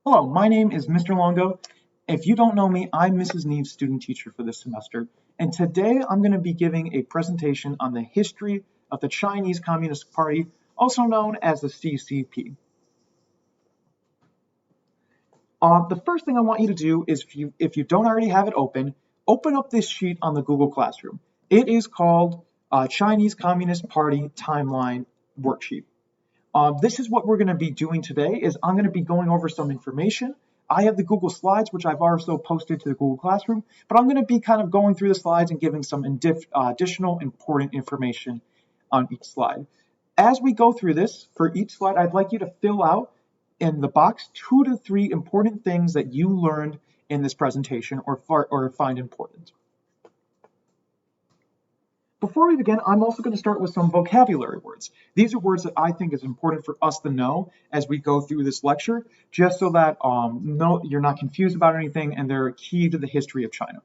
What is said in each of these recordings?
Hello, my name is Mr. Longo. If you don't know me, I'm Mrs. Neve's student teacher for this semester, and today I'm going to be giving a presentation on the history of the Chinese Communist Party, also known as the CCP. The first thing I want you to do is if you don't already have it open up this sheet on the Google Classroom. It is called Chinese Communist Party Timeline Worksheet. This is what we're going to be doing today is I'm going to be going over some information. I have the Google Slides, which I've also posted to the Google Classroom, but I'm going to be kind of going through the slides and giving some additional important information on each slide. As we go through this, for each slide, I'd like you to fill out in the box 2 to 3 important things that you learned in this presentation or find important. Before we begin, I'm also going to start with some vocabulary words. These are words that I think is important for us to know as we go through this lecture, just so that you're not confused about anything and they're key to the history of China.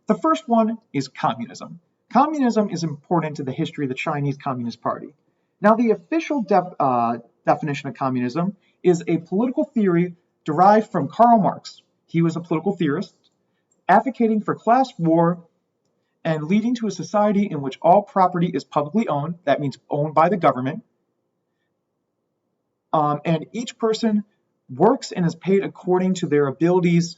The first one is communism. Communism is important to the history of the Chinese Communist Party. Now, the official definition of communism is a political theory derived from Karl Marx. He was a political theorist, advocating for class war and leading to a society in which all property is publicly owned, that means owned by the government, and each person works and is paid according to their abilities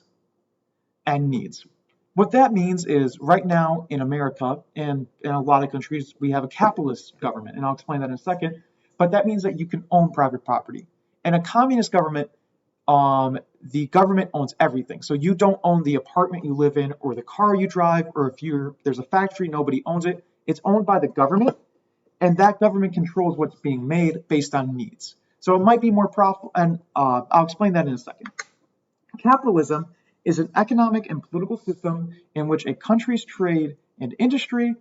and needs. What that means is right now in America and in a lot of countries, we have a capitalist government, and I'll explain that in a second, but that means that you can own private property. In a communist government, the government owns everything. So you don't own the apartment you live in or the car you drive, or if there's a factory, nobody owns it. It's owned by the government, and that government controls what's being made based on needs. So it might be more profitable, and I'll explain that in a second. Capitalism is an economic and political system in which a country's trade and industry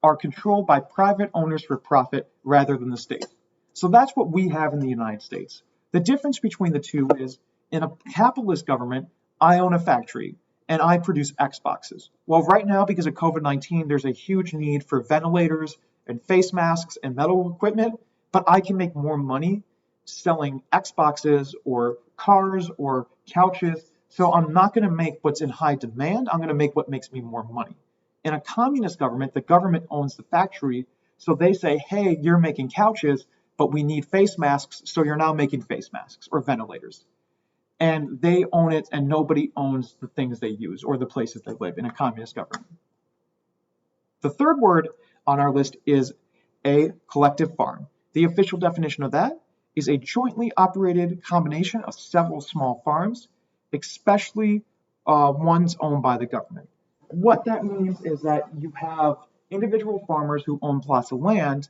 are controlled by private owners for profit rather than the state. So that's what we have in the United States. The difference between the two is in a capitalist government, I own a factory and I produce Xboxes. Well, right now, because of COVID-19, there's a huge need for ventilators and face masks and medical equipment, but I can make more money selling Xboxes or cars or couches. So I'm not going to make what's in high demand. I'm going to make what makes me more money. In a communist government, the government owns the factory. So they say, hey, you're making couches, but we need face masks. So you're now making face masks or ventilators. And they own it, and nobody owns the things they use or the places they live in a communist government. The third word on our list is a collective farm. The official definition of that is a jointly operated combination of several small farms, especially ones owned by the government. What that means is that you have individual farmers who own plots of land,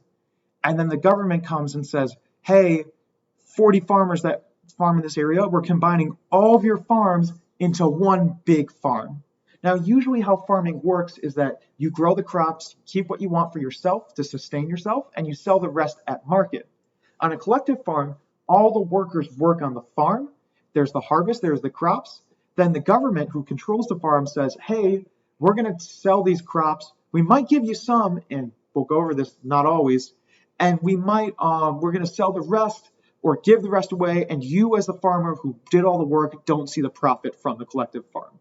and then the government comes and says, hey, 40 farmers that farm in this area, we're combining all of your farms into one big farm. Now, usually how farming works is that you grow the crops, keep what you want for yourself to sustain yourself, and you sell the rest at market. On a collective farm, all the workers work on the farm. There's the harvest, there's the crops. Then the government who controls the farm says, hey, we're going to sell these crops. We might give you some, and we'll go over this, not always, and we're going to sell the rest or give the rest away, and you as the farmer who did all the work don't see the profit from the collective farm.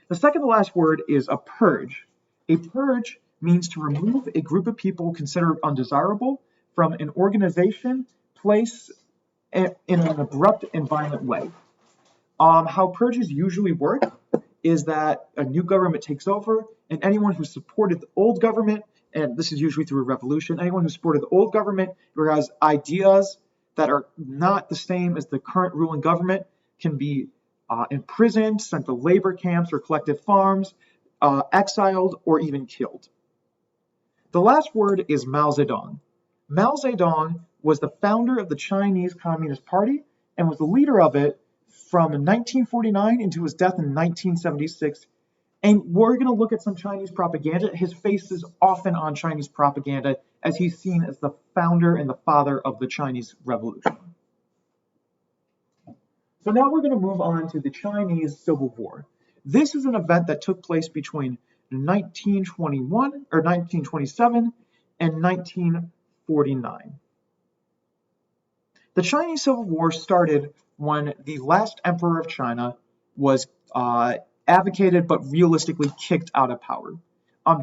The second to last word is a purge. A purge means to remove a group of people considered undesirable from an organization, place, in an abrupt and violent way. How purges usually work is that a new government takes over, and anyone who supported the old government, and this is usually through a revolution, anyone who supported the old government or has ideas that are not the same as the current ruling government can be imprisoned, sent to labor camps or collective farms, exiled, or even killed. The last word is Mao Zedong. Mao Zedong was the founder of the Chinese Communist Party and was the leader of it from 1949 into his death in 1976. And we're going to look at some Chinese propaganda. His face is often on Chinese propaganda as he's seen as the founder and the father of the Chinese Revolution. So now we're going to move on to the Chinese Civil War. This is an event that took place between 1927 and 1949. The Chinese Civil War started when the last emperor of China was advocated but realistically kicked out of power.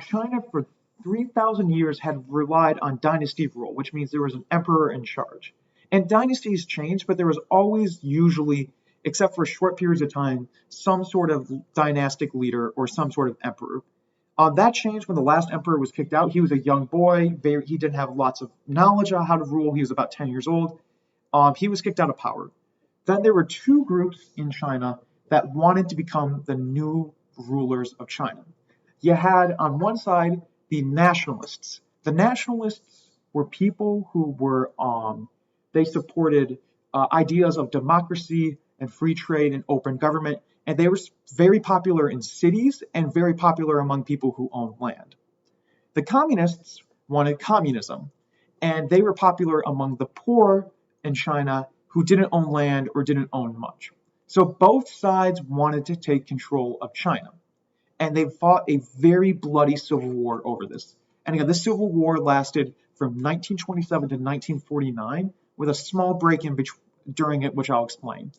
China for 3,000 years had relied on dynasty rule, which means there was an emperor in charge. And dynasties changed, but there was always usually, except for short periods of time, some sort of dynastic leader or some sort of emperor. That changed when the last emperor was kicked out. He was a young boy. He didn't have lots of knowledge on how to rule. He was about 10 years old. He was kicked out of power. Then there were two groups in China that wanted to become the new rulers of China. You had on one side the nationalists. The nationalists were people who were they supported ideas of democracy and free trade and open government, and they were very popular in cities and very popular among people who owned land. The communists wanted communism, and they were popular among the poor in China who didn't own land or didn't own much. So both sides wanted to take control of China, and they fought a very bloody civil war over this. And again, this civil war lasted from 1927 to 1949, with a small break in during it, which I'll explain.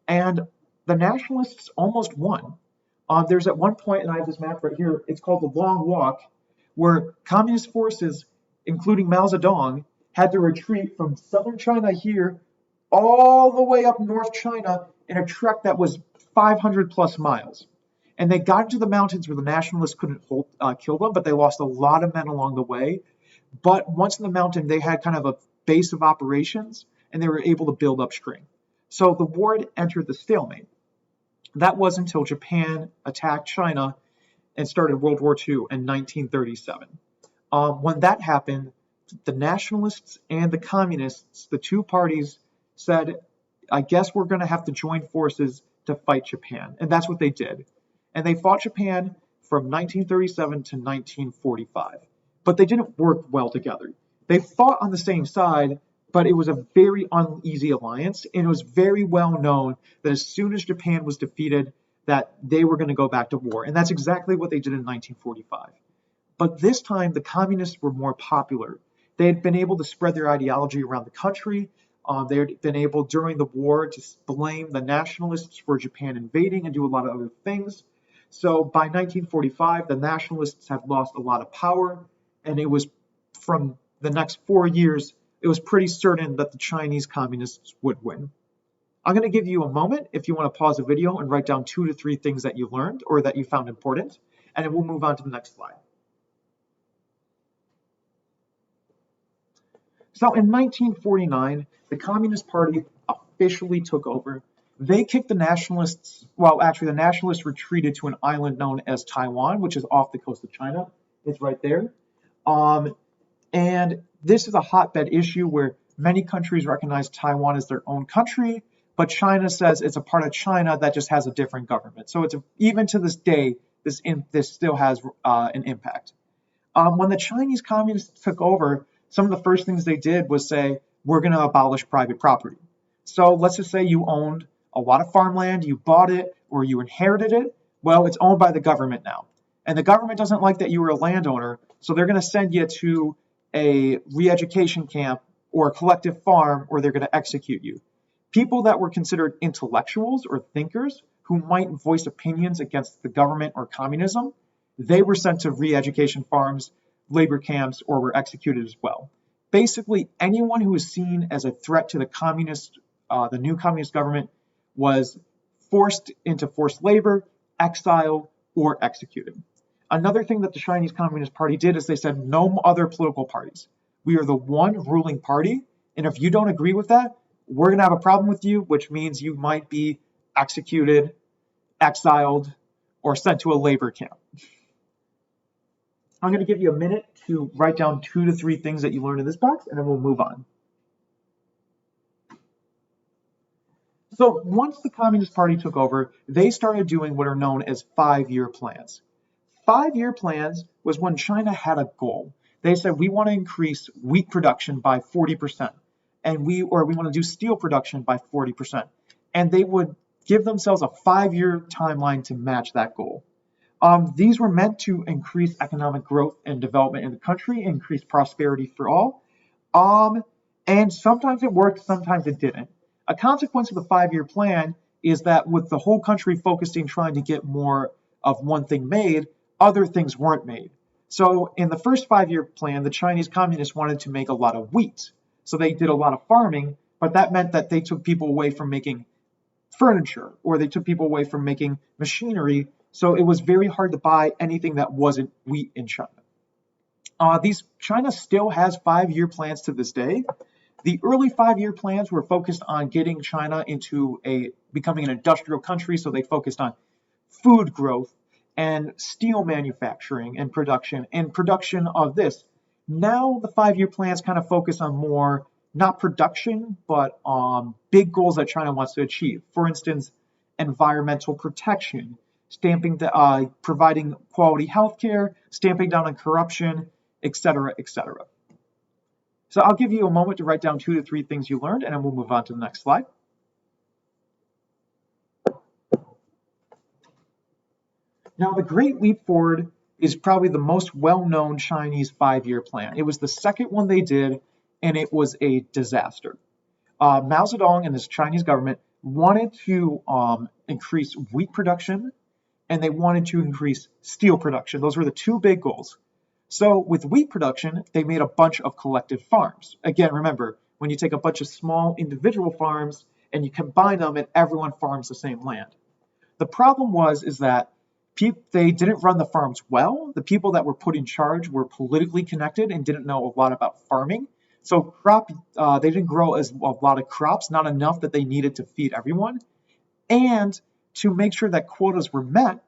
And the nationalists almost won. There's at one point, and I have this map right here, it's called the Long Walk, where communist forces, including Mao Zedong, had to retreat from southern China here all the way up North China in a trek that was 500 plus miles. And they got into the mountains where the nationalists couldn't kill them, but they lost a lot of men along the way. But once in the mountain, they had kind of a base of operations, and they were able to build up strength. So the war had entered the stalemate. That was until Japan attacked China and started World War II in 1937. When that happened, the nationalists and the communists, the two parties, said, I guess we're going to have to join forces to fight Japan. And that's what they did. And they fought Japan from 1937 to 1945. But they didn't work well together. They fought on the same side, but it was a very uneasy alliance, and it was very well known that as soon as Japan was defeated, that they were going to go back to war. And that's exactly what they did in 1945. But this time, the communists were more popular. They had been able to spread their ideology around the country. They had been able, during the war, to blame the nationalists for Japan invading and do a lot of other things. So by 1945, the nationalists had lost a lot of power, and it was from the next 4 years, it was pretty certain that the Chinese communists would win. I'm going to give you a moment if you want to pause the video and write down 2 to 3 things that you learned or that you found important, and then we'll move on to the next slide. So in 1949, the Communist Party officially took over. They kicked the nationalists, well, actually the nationalists retreated to an island known as Taiwan, which is off the coast of China. It's right there. And this is a hotbed issue where many countries recognize Taiwan as their own country, but China says it's a part of China that just has a different government. So even to this day, this still has an impact. When the Chinese communists took over, some of the first things they did was say, we're going to abolish private property. So let's just say you owned a lot of farmland, you bought it, or you inherited it. Well, it's owned by the government now. And the government doesn't like that you were a landowner, so they're going to send you to a re-education camp or a collective farm, or they're going to execute you. People that were considered intellectuals or thinkers who might voice opinions against the government or communism, they were sent to re-education farms, labor camps, or were executed as well. Basically, anyone who was seen as a threat to the new communist government was forced into forced labor, exiled, or executed. Another thing that the Chinese Communist Party did is they said no other political parties. We are the one ruling party, and if you don't agree with that, we're going to have a problem with you, which means you might be executed, exiled, or sent to a labor camp. I'm going to give you a minute to write down 2 to 3 things that you learned in this box, and then we'll move on. So once the Communist Party took over, they started doing what are known as 5-year plans. 5-year plans was when China had a goal. They said, we want to increase wheat production by 40%, and we want to do steel production by 40%. And they would give themselves a 5-year timeline to match that goal. These were meant to increase economic growth and development in the country, increase prosperity for all. And sometimes it worked, sometimes it didn't. A consequence of the 5-year plan is that with the whole country focusing trying to get more of one thing made, other things weren't made. So in the first 5-year plan, the Chinese communists wanted to make a lot of wheat. So they did a lot of farming, but that meant that they took people away from making furniture, or they took people away from making machinery. So it was very hard to buy anything that wasn't wheat in China. China still has 5-year plans to this day. The early 5-year plans were focused on getting China into becoming an industrial country, so they focused on food growth and steel manufacturing and production of this. Now the 5-year plans kind of focus on more, not production, but big goals that China wants to achieve. For instance, environmental protection, providing quality healthcare, stamping down on corruption, etc., etc. So I'll give you a moment to write down 2 to 3 things you learned, and then we'll move on to the next slide. Now, the Great Leap Forward is probably the most well-known Chinese 5-year plan. It was the second one they did, and it was a disaster. Mao Zedong and his Chinese government wanted to increase wheat production, and they wanted to increase steel production. Those were the 2 big goals. So with wheat production, they made a bunch of collective farms. Again, remember, when you take a bunch of small individual farms and you combine them and everyone farms the same land. The problem is that they didn't run the farms well. The people that were put in charge were politically connected and didn't know a lot about farming. So they didn't grow a lot of crops, not enough that they needed to feed everyone. And to make sure that quotas were met,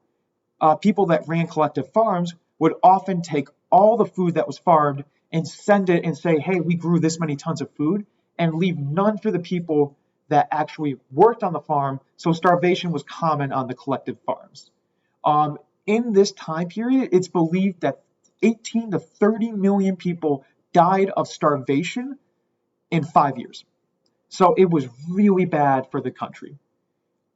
people that ran collective farms would often take all the food that was farmed and send it and say, hey, we grew this many tons of food, and leave none for the people that actually worked on the farm. So starvation was common on the collective farms. In this time period, it's believed that 18 to 30 million people died of starvation in 5 years. So it was really bad for the country.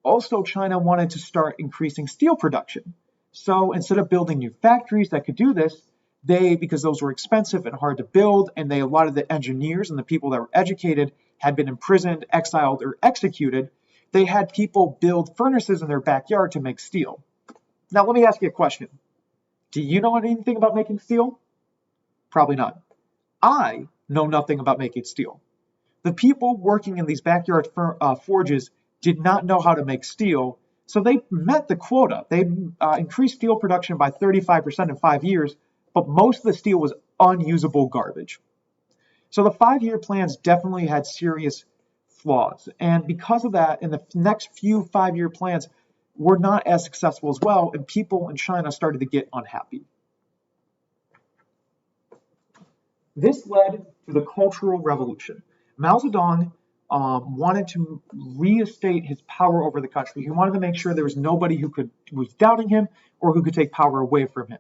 Also, China wanted to start increasing steel production. So instead of building new factories that could do this, because those were expensive and hard to build, and a lot of the engineers and the people that were educated had been imprisoned, exiled, or executed, they had people build furnaces in their backyard to make steel. Now, let me ask you a question. Do you know anything about making steel? Probably not. I know nothing about making steel. The people working in these backyard forges did not know how to make steel, so they met the quota. They increased steel production by 35% in 5 years, but most of the steel was unusable garbage. So the 5-year plans definitely had serious flaws. And because of that, in the next few 5-year plans were not as successful as well, and people in China started to get unhappy. This led to the Cultural Revolution. Mao Zedong wanted to reinstate his power over the country. He wanted to make sure there was nobody who was doubting him or who could take power away from him.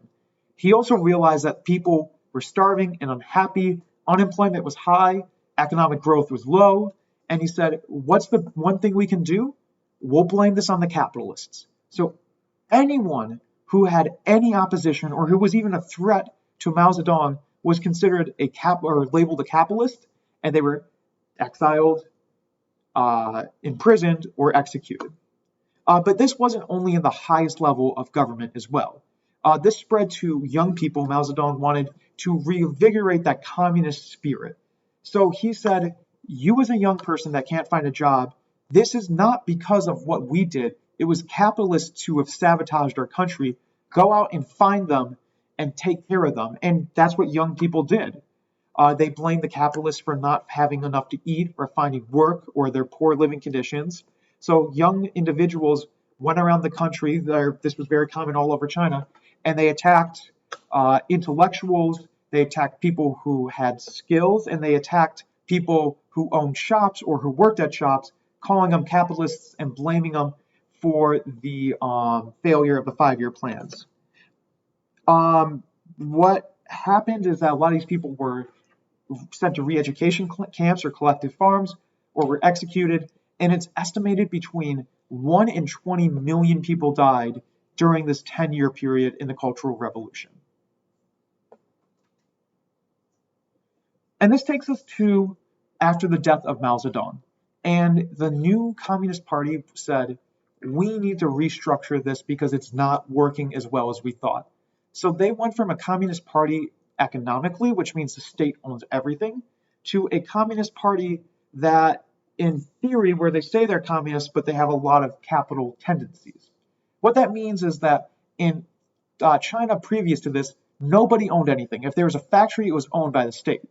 He also realized that people were starving and unhappy, unemployment was high, economic growth was low, and he said, what's the one thing we can do? We'll blame this on the capitalists. So anyone who had any opposition or who was even a threat to Mao Zedong was considered labeled a capitalist, and they were exiled, imprisoned, or executed. But this wasn't only in the highest level of government as well. This spread to young people. Mao Zedong wanted to reinvigorate that communist spirit. So he said, you as a young person that can't find a job, this is not because of what we did. It was capitalists who have sabotaged our country. Go out and find them and take care of them. And that's what young people did. They blamed the capitalists for not having enough to eat or finding work or their poor living conditions. So young individuals went around the country. This was very common all over China. And they attacked intellectuals, they attacked people who had skills, and they attacked people who owned shops or who worked at shops, calling them capitalists and blaming them for the failure of the 5-year plans. What happened is that a lot of these people were sent to re-education camps or collective farms or were executed, and it's estimated between 1 and 20 million people died during this 10-year period in the Cultural Revolution. And this takes us to after the death of Mao Zedong. And the new Communist Party said, we need to restructure this because it's not working as well as we thought. So they went from a Communist Party economically, which means the state owns everything, to a Communist Party that, in theory, where they say they're communist, but they have a lot of capital tendencies. What that means is that in China previous to this, nobody owned anything. If there was a factory, it was owned by the state.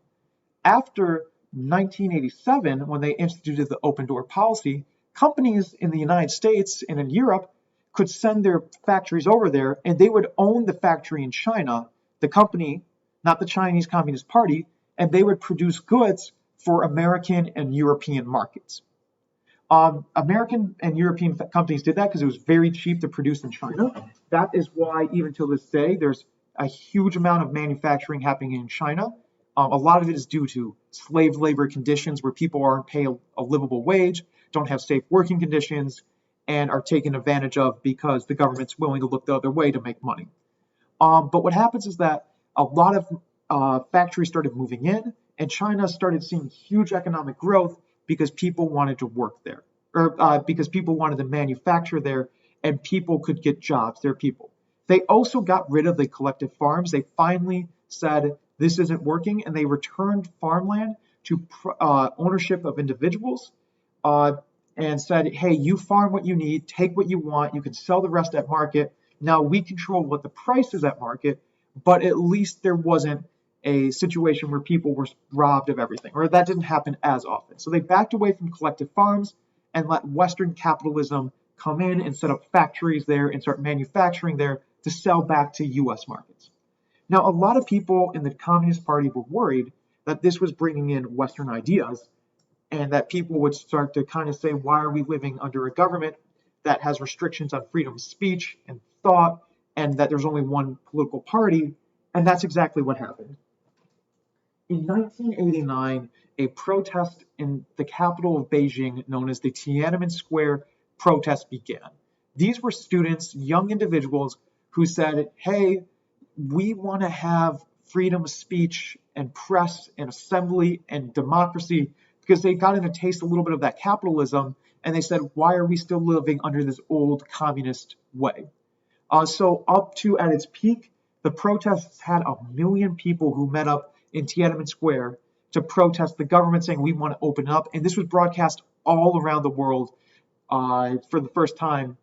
After 1987, when they instituted the open door policy, companies in the United States and in Europe could send their factories over there and they would own the factory in China, the company, not the Chinese Communist Party, and they would produce goods for American and European markets. American and European companies did that because it was very cheap to produce in China. That is why, even till this day, there's a huge amount of manufacturing happening in China. A lot of it is due to slave labor conditions where people aren't paid a livable wage, don't have safe working conditions, and are taken advantage of because the government's willing to look the other way to make money. But what happens is that a lot of factories started moving in, and China started seeing huge economic growth because people wanted to work there, or because people wanted to manufacture there, and people could get jobs. They're people. They also got rid of the collective farms. They finally said this isn't working, and they returned farmland to ownership of individuals, and said, hey, you farm what you need, take what you want, you can sell the rest at market. Now we control what the price is at market, but at least there wasn't a situation where people were robbed of everything, or that didn't happen as often. So they backed away from collective farms and let Western capitalism come in and set up factories there and start manufacturing there to sell back to US markets. Now, a lot of people in the Communist Party were worried that this was bringing in Western ideas and that people would start to kind of say, why are we living under a government that has restrictions on freedom of speech and thought, and that there's only one political party? And that's exactly what happened. In 1989, a protest in the capital of Beijing, known as the Tiananmen Square protest, began. These were students, young individuals, who said, hey, we want to have freedom of speech and press and assembly and democracy, because they got in a taste a little bit of that capitalism, and they said, why are we still living under this old communist way? So up to at its peak, the protests had 1 million people who met up in Tiananmen Square to protest the government, saying we want to open up. And this was broadcast all around the world for the first time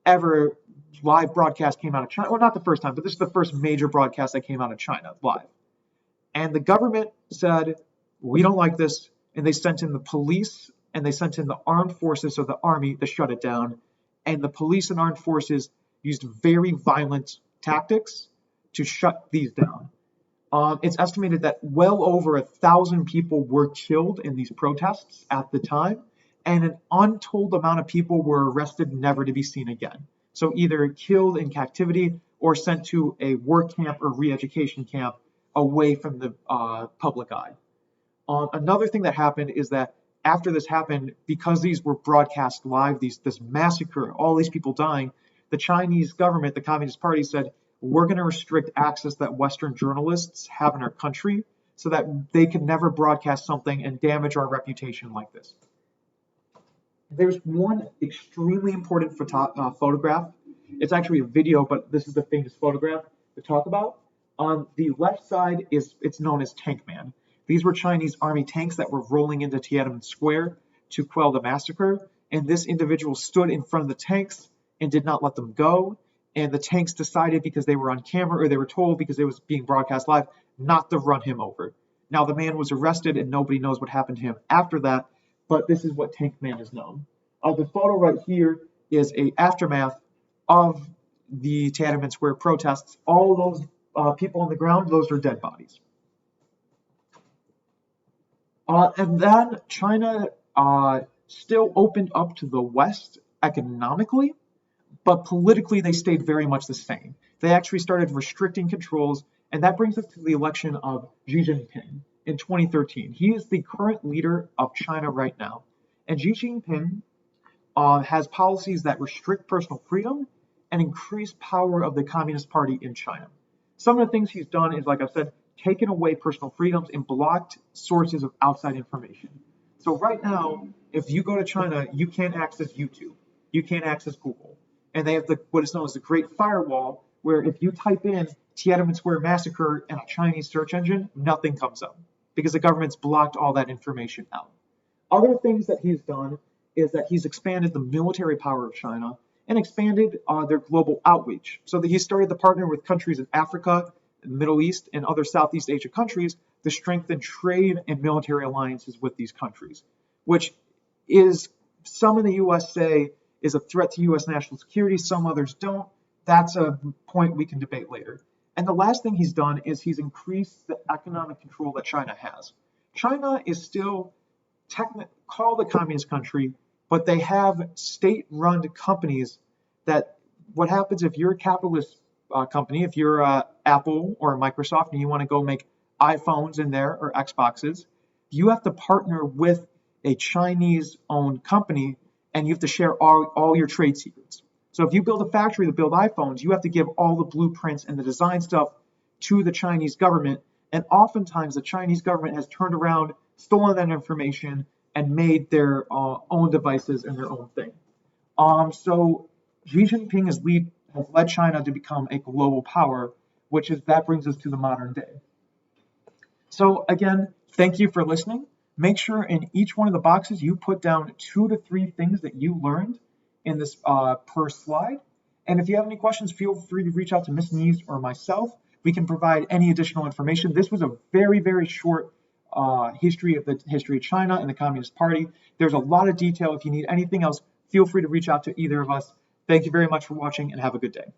ever. Live broadcast came out of China. Well, not the first time, but this is the first major broadcast that came out of China live. And the government said, we don't like this. And they sent in the police and they sent in the armed forces, so the army, to shut it down. And the police and armed forces used very violent tactics to shut these down. It's estimated that well over 1,000 people were killed in these protests at the time, and an untold amount of people were arrested, never to be seen again. So either killed in captivity or sent to a work camp or re-education camp away from the public eye. Another thing that happened is that after this happened, because these were broadcast live, this massacre, all these people dying, the Chinese government, the Communist Party, said, we're going to restrict access that Western journalists have in our country so that they can never broadcast something and damage our reputation like this. There's one extremely important photograph. It's actually a video, but this is the famous photograph to talk about. On the left side it's known as Tank Man. These were Chinese army tanks that were rolling into Tiananmen Square to quell the massacre. And this individual stood in front of the tanks and did not let them go. And the tanks decided, because they were on camera, or they were told because it was being broadcast live, not to run him over. Now, the man was arrested and nobody knows what happened to him after that, but this is what Tank Man is known. The photo right here is an aftermath of the Tiananmen Square protests. All those people on the ground, those are dead bodies. And then China still opened up to the West economically, but politically they stayed very much the same. They actually started restricting controls, and that brings us to the election of Xi Jinping in 2013. He is the current leader of China right now, and Xi Jinping has policies that restrict personal freedom and increase power of the Communist Party in China. Some of the things he's done is, like I said, taken away personal freedoms and blocked sources of outside information. So right now, if you go to China, you can't access YouTube, you can't access Google, and they have what is known as the Great Firewall, where if you type in Tiananmen Square massacre in a Chinese search engine, nothing comes up because the government's blocked all that information out. Other things that he's done is that he's expanded the military power of China and expanded their global outreach. So that he started to partner with countries in Africa, the Middle East, and other Southeast Asia countries to strengthen trade and military alliances with these countries, which is, some in the US say is a threat to US national security, some others don't. That's a point we can debate later. And the last thing he's done is he's increased the economic control that China has. China is still called a communist country, but they have state-run companies that, what happens if you're a capitalist company, if you're Apple or Microsoft and you want to go make iPhones in there or Xboxes, you have to partner with a Chinese-owned company and you have to share all your trade secrets. So if you build a factory to build iPhones, you have to give all the blueprints and the design stuff to the Chinese government. And oftentimes the Chinese government has turned around, stolen that information, and made their own devices and their own thing. So Xi Jinping has led China to become a global power, that brings us to the modern day. So again, thank you for listening. Make sure in each one of the boxes you put down 2 to 3 things that you learned in this per slide. And if you have any questions, feel free to reach out to Miss Neves or myself. We can provide any additional information. This was a very, very short history of China and the Communist Party. There's a lot of detail. If you need anything else, feel free to reach out to either of us. Thank you very much for watching and have a good day.